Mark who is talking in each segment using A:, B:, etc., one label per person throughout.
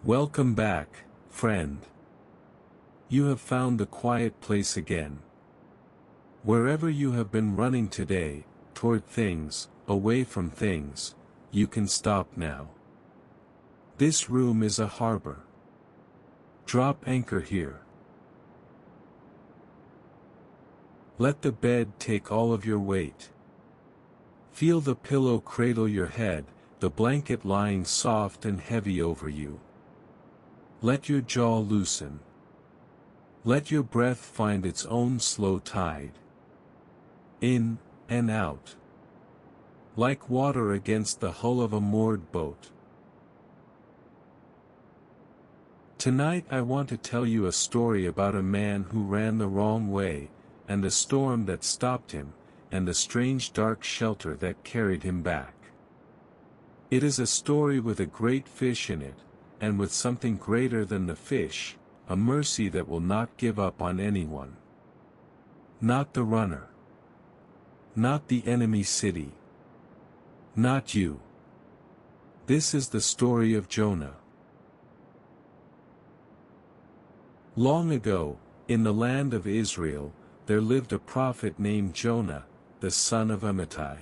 A: Welcome back, friend. You have found the quiet place again. Wherever you have been running today, toward things, away from things, you can stop now. This room is a harbor. Drop anchor here. Let the bed take all of your weight. Feel the pillow cradle your head, the blanket lying soft and heavy over you. Let your jaw loosen. Let your breath find its own slow tide. In and out. Like water against the hull of a moored boat. Tonight I want to tell you a story about a man who ran the wrong way, and the storm that stopped him, and the strange dark shelter that carried him back. It is a story with a great fish in it, and with something greater than the fish, a mercy that will not give up on anyone. Not the runner. Not the enemy city. Not you. This is the story of Jonah. Long ago, in the land of Israel, there lived a prophet named Jonah, the son of Amittai.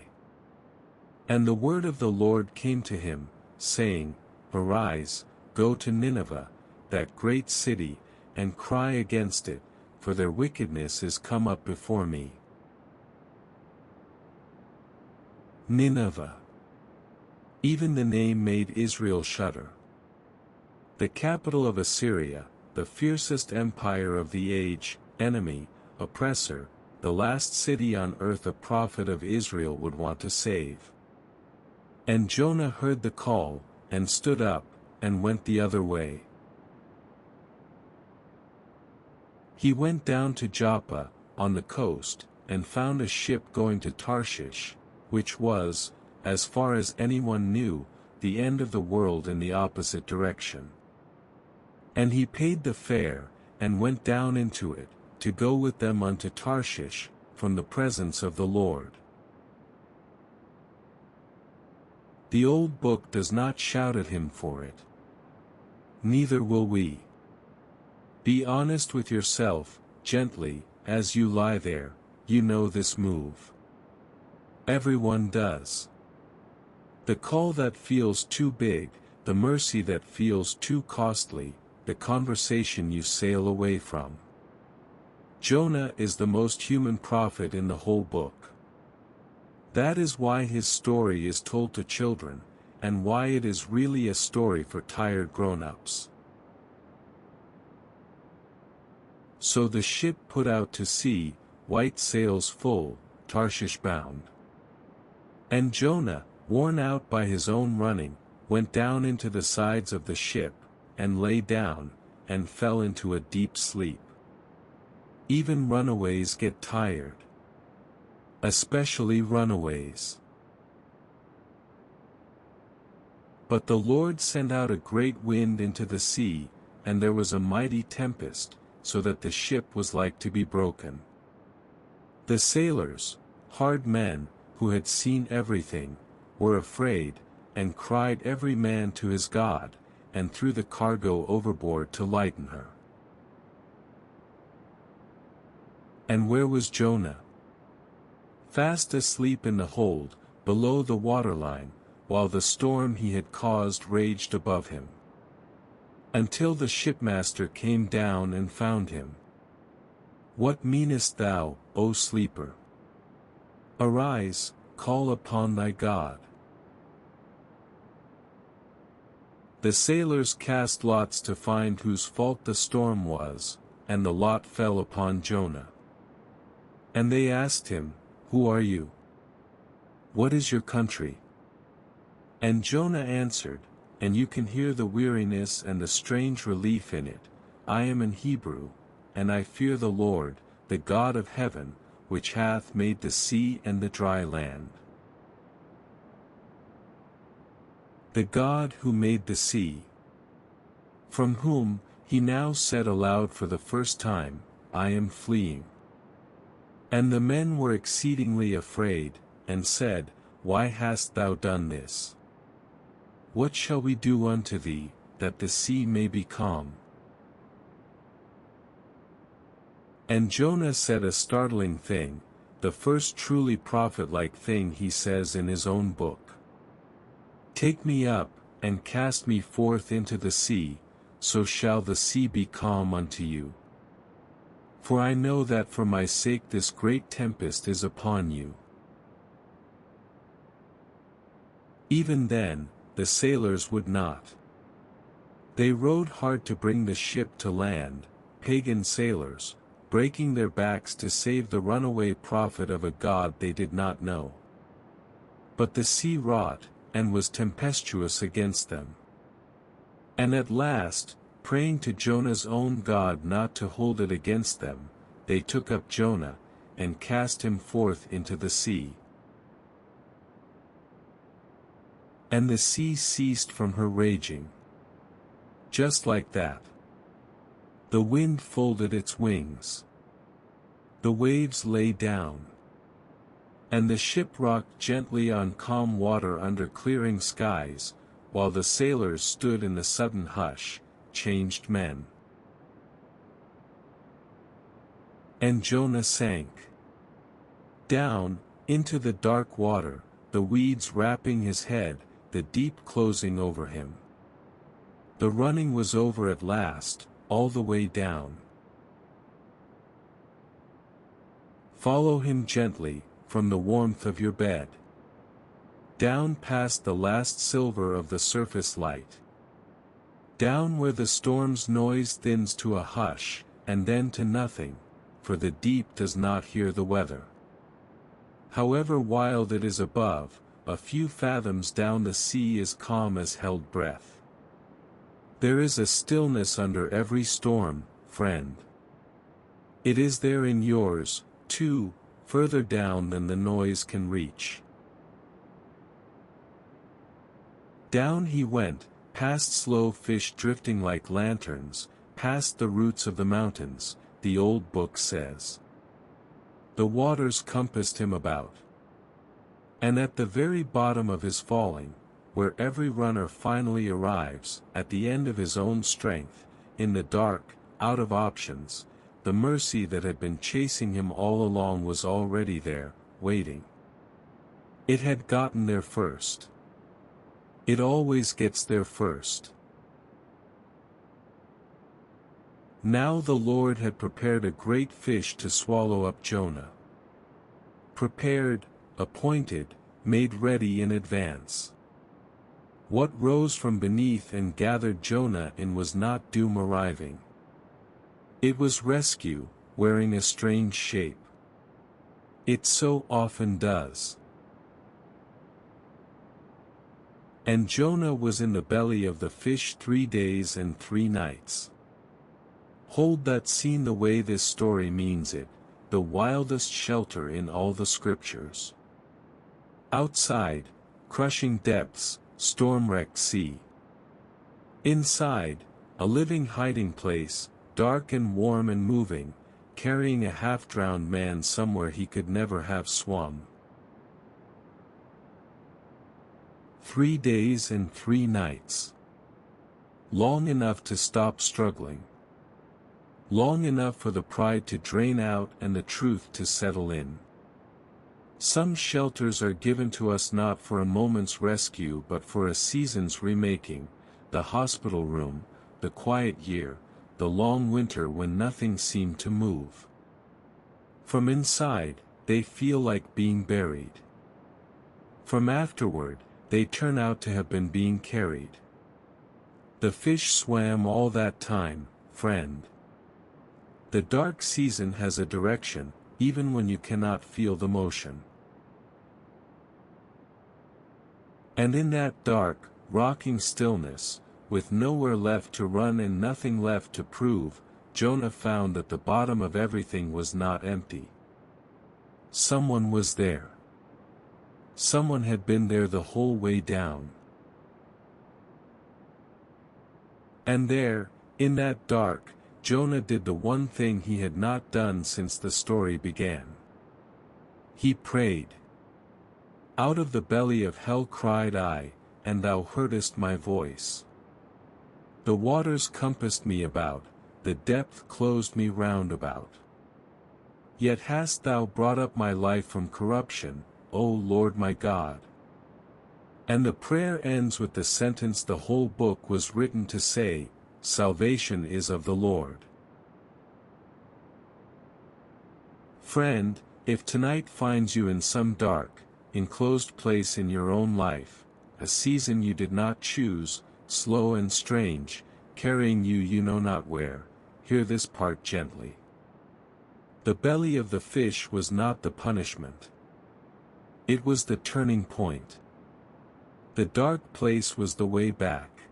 A: And the word of the Lord came to him, saying, Arise, go to Nineveh, that great city, and cry against it, for their wickedness is come up before me. Nineveh. Even the name made Israel shudder. The capital of Assyria, the fiercest empire of the age, enemy, oppressor, the last city on earth a prophet of Israel would want to save. And Jonah heard the call, and stood up, and went the other way. He went down to Joppa, on the coast, and found a ship going to Tarshish, which was, as far as anyone knew, the end of the world in the opposite direction. And he paid the fare, and went down into it, to go with them unto Tarshish, from the presence of the Lord. The old book does not shout at him for it. Neither will we. Be honest with yourself, gently, as you lie there, you know this move. Everyone does. The call that feels too big, the mercy that feels too costly, the conversation you sail away from. Jonah is the most human prophet in the whole book. That is why his story is told to children, and why it is really a story for tired grown-ups. So the ship put out to sea, white sails full, Tarshish bound. And Jonah, worn out by his own running, went down into the sides of the ship, and lay down, and fell into a deep sleep. Even runaways get tired. Especially runaways. But the Lord sent out a great wind into the sea, and there was a mighty tempest, so that the ship was like to be broken. The sailors, hard men, who had seen everything, were afraid, and cried every man to his God, and threw the cargo overboard to lighten her. And where was Jonah? Fast asleep in the hold, below the waterline, while the storm he had caused raged above him. Until the shipmaster came down and found him. What meanest thou, O sleeper? Arise, call upon thy God. The sailors cast lots to find whose fault the storm was, and the lot fell upon Jonah. And they asked him, Who are you? What is your country? And Jonah answered, and you can hear the weariness and the strange relief in it, I am an Hebrew, and I fear the Lord, the God of heaven, which hath made the sea and the dry land. The God who made the sea, from whom, he now said aloud for the first time, I am fleeing. And the men were exceedingly afraid, and said, Why hast thou done this? What shall we do unto thee, that the sea may be calm." And Jonah said a startling thing, the first truly prophet-like thing he says in his own book. "Take me up, and cast me forth into the sea, so shall the sea be calm unto you. For I know that for my sake this great tempest is upon you." Even then, the sailors would not. They rowed hard to bring the ship to land, pagan sailors, breaking their backs to save the runaway prophet of a God they did not know. But the sea wrought, and was tempestuous against them. And at last, praying to Jonah's own God not to hold it against them, they took up Jonah, and cast him forth into the sea. And the sea ceased from her raging. Just like that. The wind folded its wings. The waves lay down. And the ship rocked gently on calm water under clearing skies, while the sailors stood in the sudden hush, changed men. And Jonah sank down, into the dark water, the weeds wrapping his head, the deep closing over him. The running was over at last, all the way down. Follow him gently, from the warmth of your bed. Down past the last silver of the surface light. Down where the storm's noise thins to a hush, and then to nothing, for the deep does not hear the weather. However wild it is above, a few fathoms down the sea is calm as held breath. There is a stillness under every storm, friend. It is there in yours, too, further down than the noise can reach. Down he went, past slow fish drifting like lanterns, past the roots of the mountains, the old book says. The waters compassed him about. And at the very bottom of his falling, where every runner finally arrives, at the end of his own strength, in the dark, out of options, the mercy that had been chasing him all along was already there, waiting. It had gotten there first. It always gets there first. Now the Lord had prepared a great fish to swallow up Jonah. Prepared, appointed, made ready in advance. What rose from beneath and gathered Jonah in was not doom arriving. It was rescue, wearing a strange shape. It so often does. And Jonah was in the belly of the fish 3 days and 3 nights. Hold that scene the way this story means it, the wildest shelter in all the scriptures. Outside, crushing depths, storm-wrecked sea. Inside, a living hiding place, dark and warm and moving, carrying a half-drowned man somewhere he could never have swum. 3 days and 3 nights. Long enough to stop struggling. Long enough for the pride to drain out and the truth to settle in. Some shelters are given to us not for a moment's rescue but for a season's remaking, the hospital room, the quiet year, the long winter when nothing seemed to move. From inside, they feel like being buried. From afterward, they turn out to have been being carried. The fish swam all that time, friend. The dark season has a direction, even when you cannot feel the motion. And in that dark, rocking stillness, with nowhere left to run and nothing left to prove, Jonah found that the bottom of everything was not empty. Someone was there. Someone had been there the whole way down. And there, in that dark, Jonah did the one thing he had not done since the story began. He prayed. Out of the belly of hell cried I, and thou heardest my voice. The waters compassed me about, the depth closed me round about. Yet hast thou brought up my life from corruption, O Lord my God. And the prayer ends with the sentence the whole book was written to say, salvation is of the Lord. Friend, if tonight finds you in some dark, enclosed place in your own life, a season you did not choose, slow and strange, carrying you know not where, hear this part gently. The belly of the fish was not the punishment. It was the turning point. The dark place was the way back.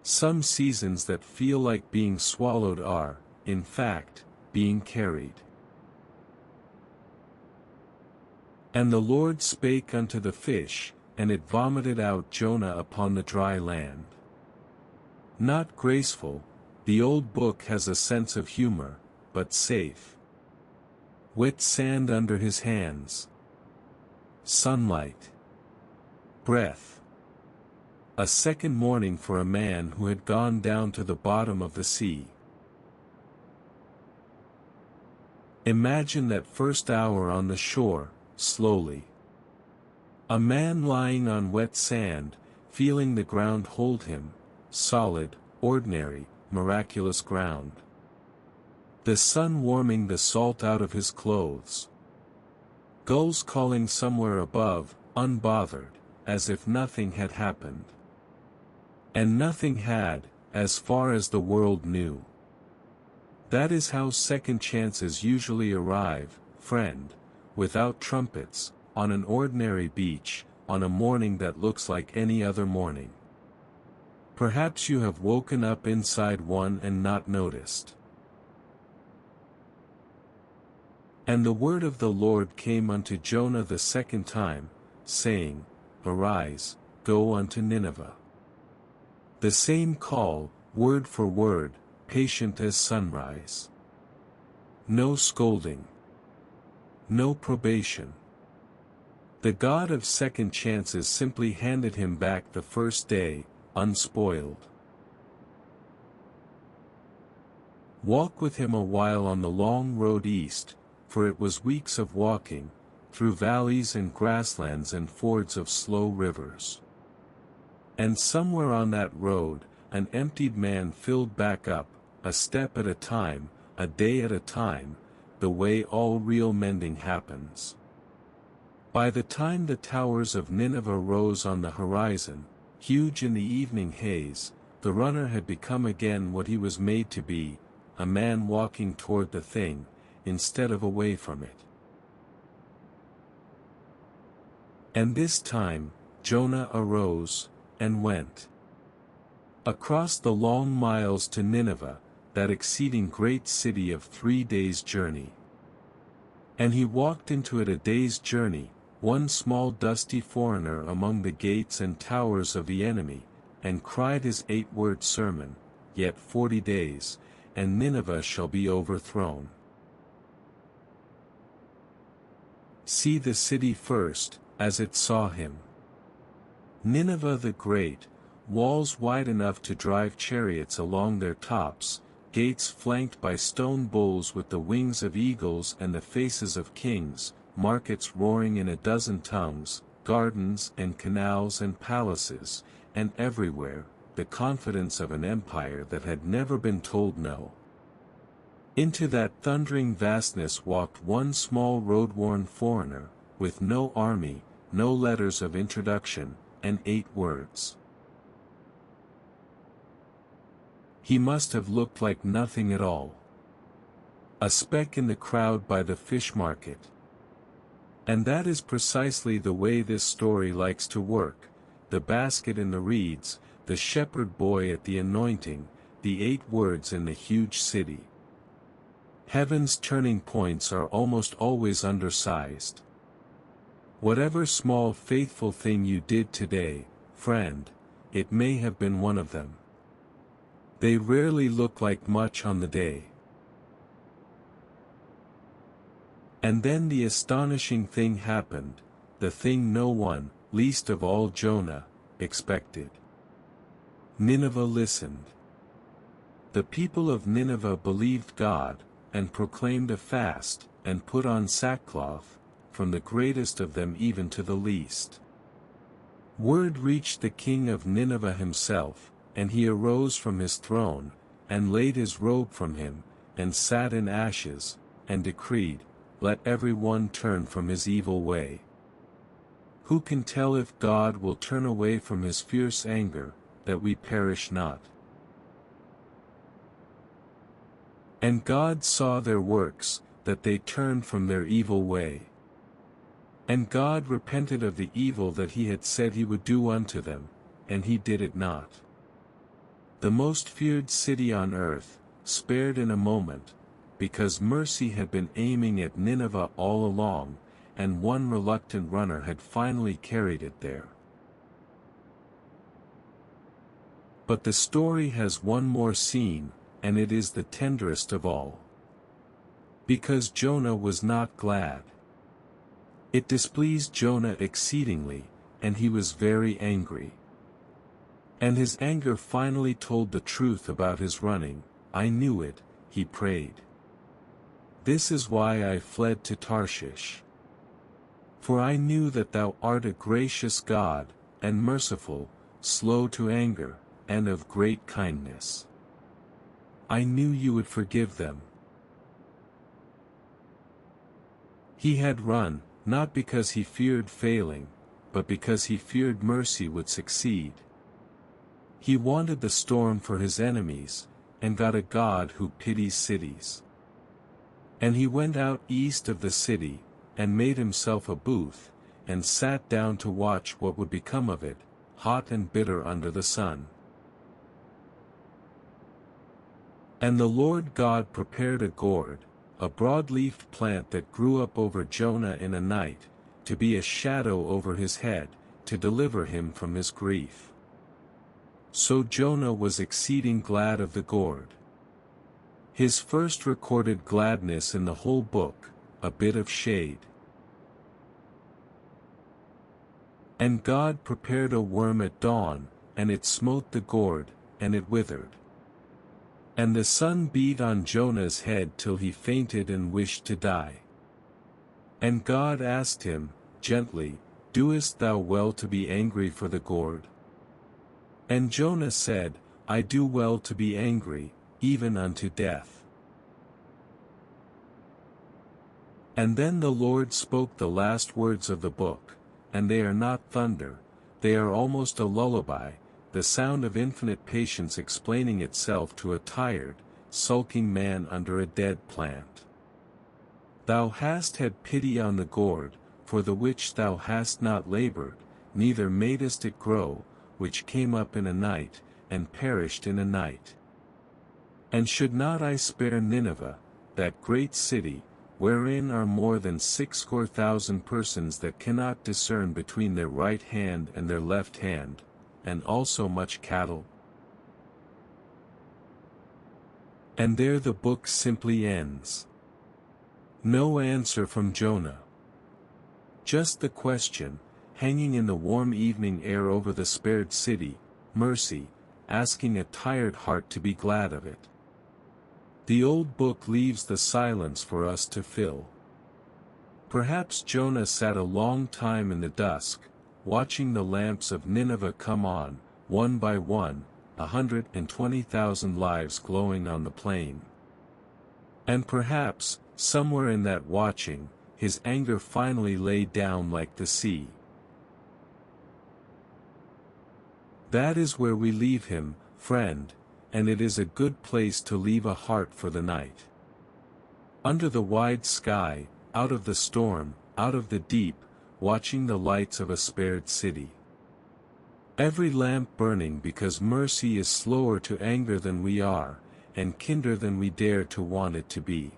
A: Some seasons that feel like being swallowed are, in fact, being carried. And the Lord spake unto the fish, and it vomited out Jonah upon the dry land. Not graceful, the old book has a sense of humor, but safe. Wet sand under his hands. Sunlight. Breath. A second morning for a man who had gone down to the bottom of the sea. Imagine that first hour on the shore, slowly. A man lying on wet sand, feeling the ground hold him, solid, ordinary, miraculous ground. The sun warming the salt out of his clothes. Gulls calling somewhere above, unbothered, as if nothing had happened. And nothing had, as far as the world knew. That is how second chances usually arrive, friend, without trumpets, on an ordinary beach, on a morning that looks like any other morning. Perhaps you have woken up inside one and not noticed. And the word of the Lord came unto Jonah the second time, saying, Arise, go unto Nineveh. The same call, word for word, patient as sunrise. No scolding. No probation. The God of second chances simply handed him back the first day, unspoiled. Walk with him a while on the long road east, for it was weeks of walking, through valleys and grasslands and fords of slow rivers. And somewhere on that road, an emptied man filled back up, a step at a time, a day at a time, the way all real mending happens. By the time the towers of Nineveh rose on the horizon, huge in the evening haze, the runner had become again what he was made to be, a man walking toward the thing, instead of away from it. And this time, Jonah arose, and went across the long miles to Nineveh, that exceeding great city of 3 days' journey. And he walked into it a day's journey, one small dusty foreigner among the gates and towers of the enemy, and cried his 8-word sermon, Yet 40 days, and Nineveh shall be overthrown. See the city first, as it saw him. Nineveh the great, walls wide enough to drive chariots along their tops, gates flanked by stone bulls with the wings of eagles and the faces of kings, markets roaring in a dozen tongues, gardens and canals and palaces, and everywhere, the confidence of an empire that had never been told no. Into that thundering vastness walked one small road-worn foreigner, with no army, no letters of introduction, and 8 words. He must have looked like nothing at all. A speck in the crowd by the fish market. And that is precisely the way this story likes to work, the basket in the reeds, the shepherd boy at the anointing, the 8 words in the huge city. Heaven's turning points are almost always undersized. Whatever small faithful thing you did today, friend, it may have been one of them. They rarely look like much on the day. And then the astonishing thing happened, the thing no one, least of all Jonah, expected. Nineveh listened. The people of Nineveh believed God, and proclaimed a fast, and put on sackcloth, from the greatest of them even to the least. Word reached the king of Nineveh himself, and he arose from his throne, and laid his robe from him, and sat in ashes, and decreed, "Let every one turn from his evil way." Who can tell if God will turn away from his fierce anger, that we perish not? And God saw their works, that they turned from their evil way. And God repented of the evil that he had said he would do unto them, and he did it not. The most feared city on earth, spared in a moment, because mercy had been aiming at Nineveh all along, and one reluctant runner had finally carried it there. But the story has one more scene, and it is the tenderest of all. Because Jonah was not glad. It displeased Jonah exceedingly, and he was very angry. And his anger finally told the truth about his running. "I knew it," he prayed. "This is why I fled to Tarshish. For I knew that thou art a gracious God, and merciful, slow to anger, and of great kindness. I knew you would forgive them." He had run, not because he feared failing, but because he feared mercy would succeed. He wanted the storm for his enemies, and got a God who pities cities. And he went out east of the city, and made himself a booth, and sat down to watch what would become of it, hot and bitter under the sun. And the Lord God prepared a gourd, a broad-leafed plant that grew up over Jonah in a night, to be a shadow over his head, to deliver him from his grief. So Jonah was exceeding glad of the gourd. His first recorded gladness in the whole book, a bit of shade. And God prepared a worm at dawn, and it smote the gourd, and it withered. And the sun beat on Jonah's head till he fainted and wished to die. And God asked him, gently, "Doest thou well to be angry for the gourd?" And Jonah said, "I do well to be angry, even unto death." And then the Lord spoke the last words of the book, and they are not thunder, they are almost a lullaby, the sound of infinite patience explaining itself to a tired, sulking man under a dead plant. "Thou hast had pity on the gourd, for the which thou hast not labored, neither madest it grow, which came up in a night, and perished in a night. And should not I spare Nineveh, that great city, wherein are more than 60,000 persons that cannot discern between their right hand and their left hand, and also much cattle?" And there the book simply ends. No answer from Jonah. Just the question, hanging in the warm evening air over the spared city, mercy, asking a tired heart to be glad of it. The old book leaves the silence for us to fill. Perhaps Jonah sat a long time in the dusk, watching the lamps of Nineveh come on, one by one, 120,000 lives glowing on the plain. And perhaps, somewhere in that watching, his anger finally lay down like the sea. That is where we leave him, friend, and it is a good place to leave a heart for the night. Under the wide sky, out of the storm, out of the deep, watching the lights of a spared city. Every lamp burning because mercy is slower to anger than we are, and kinder than we dare to want it to be.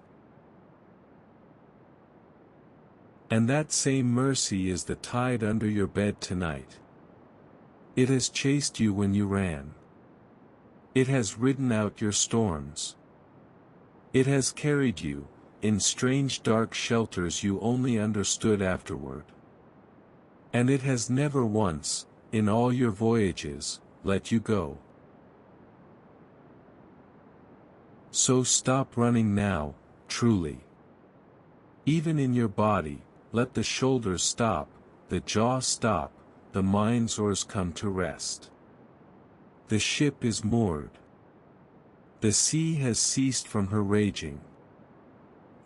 A: And that same mercy is the tide under your bed tonight. It has chased you when you ran. It has ridden out your storms. It has carried you, in strange dark shelters you only understood afterward. And it has never once, in all your voyages, let you go. So stop running now, truly. Even in your body, let the shoulders stop, the jaw stop, the mind's oars come to rest. The ship is moored. The sea has ceased from her raging.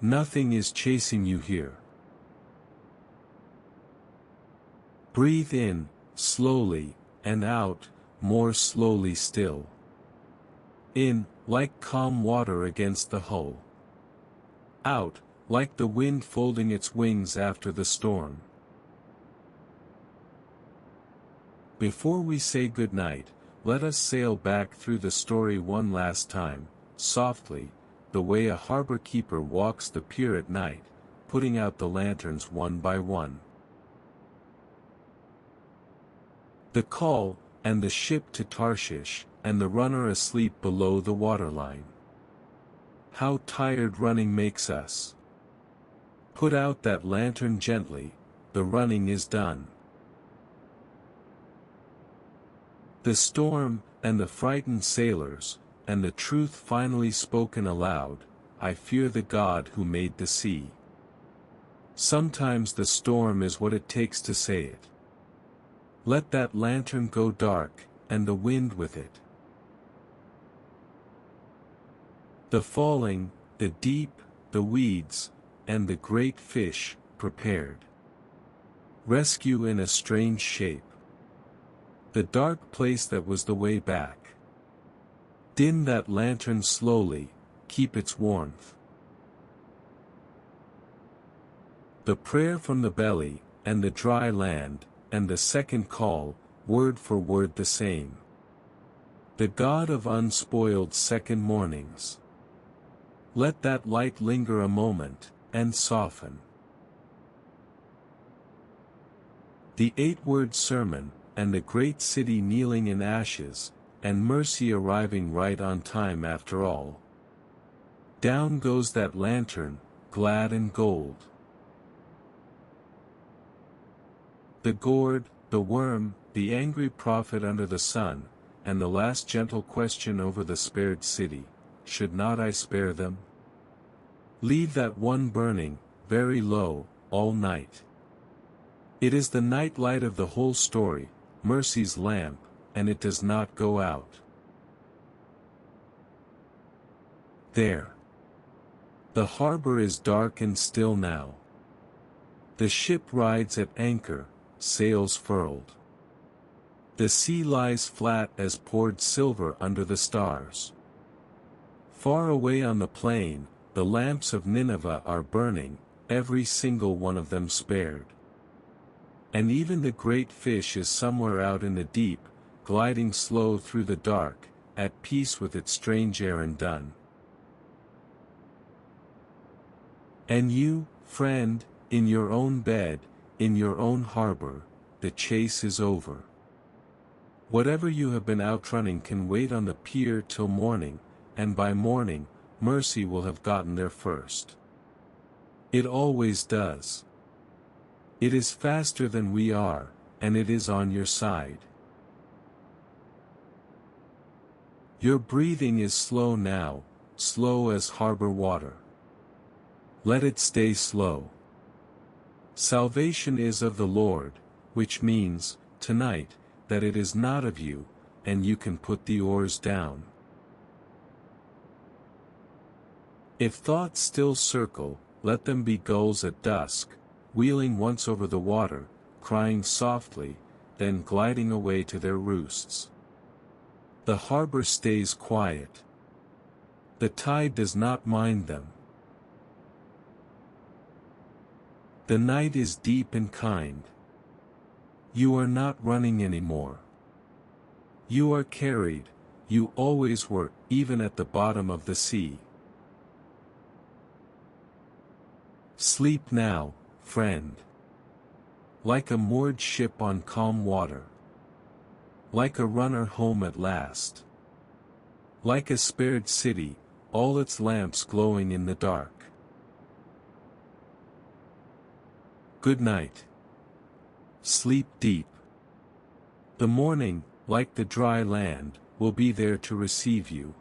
A: Nothing is chasing you here. Breathe in, slowly, and out, more slowly still. In, like calm water against the hull. Out, like the wind folding its wings after the storm. Before we say good night, let us sail back through the story one last time, softly, the way a harbor keeper walks the pier at night, putting out the lanterns one by one. The call, and the ship to Tarshish, and the runner asleep below the waterline. How tired running makes us. Put out that lantern gently, the running is done. The storm, and the frightened sailors, and the truth finally spoken aloud, I fear the God who made the sea. Sometimes the storm is what it takes to say it. Let that lantern go dark, and the wind with it. The falling, the deep, the weeds, and the great fish, prepared. Rescue in a strange shape. The dark place that was the way back. Dim that lantern slowly, keep its warmth. The prayer from the belly, and the dry land, and the second call, word for word the same. The God of unspoiled second mornings. Let that light linger a moment, and soften. The 8-word sermon, and the great city kneeling in ashes, and mercy arriving right on time after all. Down goes that lantern, glad and gold. The gourd, the worm, the angry prophet under the sun, and the last gentle question over the spared city, should not I spare them? Leave that one burning, very low, all night. It is the night light of the whole story, mercy's lamp, and it does not go out. There. The harbor is dark and still now. The ship rides at anchor, sails furled. The sea lies flat as poured silver under the stars. Far away on the plain, the lamps of Nineveh are burning, every single one of them spared. And even the great fish is somewhere out in the deep, gliding slow through the dark, at peace with its strange errand done. And you, friend, in your own bed, in your own harbor, the chase is over. Whatever you have been outrunning can wait on the pier till morning, and by morning, mercy will have gotten there first. It always does. It is faster than we are, and it is on your side. Your breathing is slow now, slow as harbor water. Let it stay slow. Salvation is of the Lord, which means, tonight, that it is not of you, and you can put the oars down. If thoughts still circle, let them be gulls at dusk, wheeling once over the water, crying softly, then gliding away to their roosts. The harbor stays quiet. The tide does not mind them. The night is deep and kind. You are not running anymore. You are carried, you always were, even at the bottom of the sea. Sleep now, friend. Like a moored ship on calm water. Like a runner home at last. Like a spared city, all its lamps glowing in the dark. Good night. Sleep deep. The morning, like the dry land, will be there to receive you.